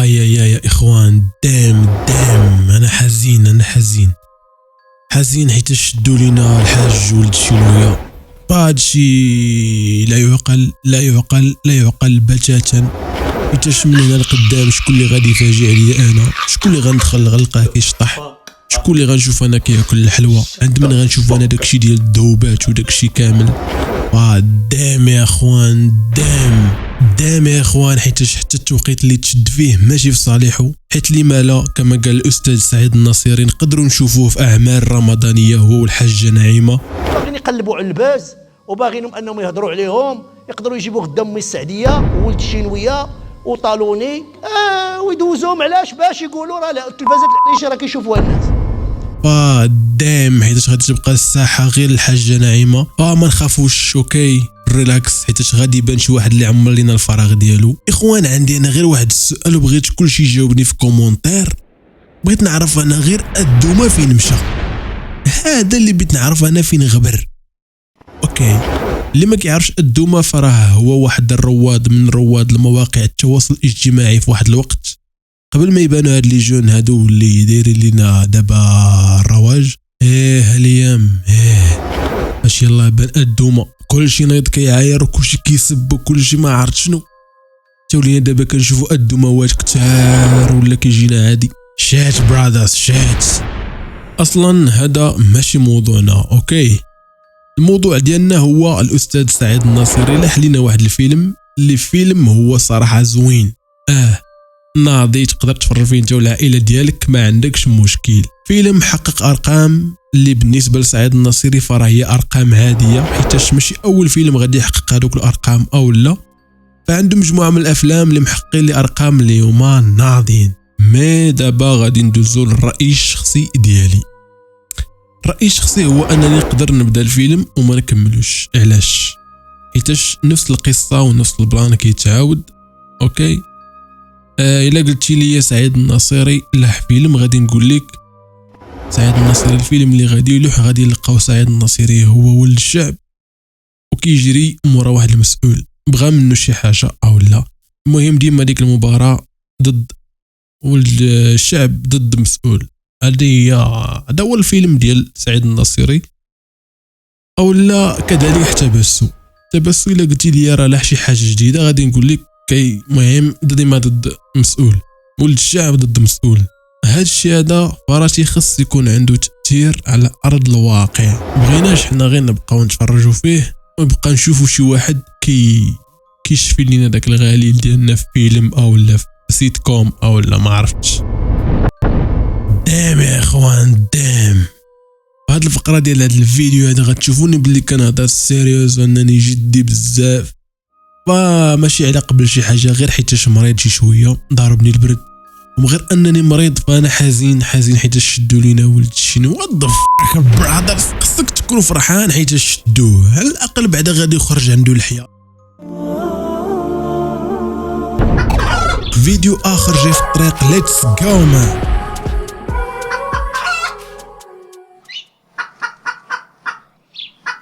يا اخوان، دام انا حزين حيت شدوا لينا الحاج ولد شنويا. هادشي لا يعقل بتاتا. حيتاش من هنا لقدام شكون اللي غادي يفاجئ عليا انا؟ شكون اللي غندخل غنلقاه كيشطح؟ شكون اللي غنشوف انا كياكل الحلوى؟ عند من غنشوف انا داكشي ديال الذوبات وداكشي كامل؟ دام يا اخوان، دام يا اخوان، حيتاش حتى التوقيت اللي تشد فيه ماشي في صالحه. حيت لي مالا كما قال الاستاذ سعيد الناصري نقدروا نشوفوه في اعمال رمضانيه هو والحاجه نعيمه باغيين يقلبوا على الباز وباغينهم انهم يهضروا عليهم. يقدروا يجيبوا غدا امي السعديه وولد الشينويه وطالوني ويدوزوهم. علاش؟ باش يقولوا راه التلفازات العريشه راه كيشوفوها الناس. دام حيتاش غادي تبقى الساحه غير الحاجه نعيمه. ما نخافوش، اوكي ريلاكس، حيتاش غادي يبان شي واحد اللي عمر لينا الفراغ ديالو. اخوان عندي انا غير واحد السؤال وبغيت كلشي يجاوبني في كومونتير. بغيت نعرف انا غير الدوما فين مشى، هذا اللي بغيت نعرف انا فين غبر. اوكي، اللي ما كيعرفش الدوما فراه هو واحد الرواد من رواد المواقع التواصل الاجتماعي في واحد الوقت قبل ما يبانوا هاد لي جون هادو اللي دايرين لينا دابا الرواج. الايام باش يلاه بان الدوما كلشي نايض كيعاير وكلشي كيسب وكلشي ما عرفت شنو. تولينا دابا كنشوفوا الدوماوات كثار ولا كيجينا عادي. شات براذرز شات. اصلا هذا ماشي موضوعنا، اوكي. الموضوع ديالنا هو الاستاذ سعيد الناصري لاح لينا واحد الفيلم، اللي فيلم هو صراحه زوين. ناضي تقدر تفرج فيه انت والعائله ديالك ما عندكش مشكل. فيلم حقق ارقام اللي بالنسبه لسعيد الناصري فراه هي ارقام عاديه، حيتاش ماشي اول فيلم غادي يحقق هذوك الارقام او لا. فعنده مجموعه من الافلام اللي محققين لي ارقام اللي هما ناضين. مي دابا غادي ندوزو للراي الشخصي ديالي. الراي الشخصي هو انني نقدر نبدا الفيلم وما نكملوش. علاش؟ حيتاش نفس القصه ونفس البلان كيتعاود. اوكي، الا قلتي لي سعيد الناصري لاح فيلم غادي نقول لك سعيد الناصري الفيلم اللي غادي يلوح غادي نلقاو سعيد الناصري هو ولد الشعب وكيجري مورا واحد المسؤول بغى منه شي حاجه او لا. المهم ديما ديك المباراه ضد ولد الشعب ضد مسؤول. هذا هو الفيلم ديال سعيد الناصري. او لا كذلك حتى تبسو الا قلتي لي راه لاح شي حاجه جديده غادي نقول لك كي مهم ديما ضد مسؤول، ولد الشعب ضد مسؤول. هذا الشيء هذا فراتي خص يكون عنده تأثير على أرض الواقع. بغيناش حنا غير نبقاو نتفرجوا فيه ونبقى نشوفوا شي واحد كيشفي لينا داك الغليل ديالنا في فيلم او لا في سيت كوم او لا ما عرفتش. دام يا اخوان دام. هاد الفقره ديال هاد الفيديو هذا غتشوفوني بلي كنهضر سيريوز وانني جدي بزاف. ماشي على قبل شي حاجه، غير حيتاش مريض شي شويه ضاربني البرد، وغير انني مريض فانا حزين حيت شدوا لينا ولد شنو. وات ذا فاك براذرز، خصك تكون فرحان حيت شدوه، على الاقل بعدا غادي يخرج عنده الحياه. فيديو اخر جاي في الطريق، ليتس جو مان.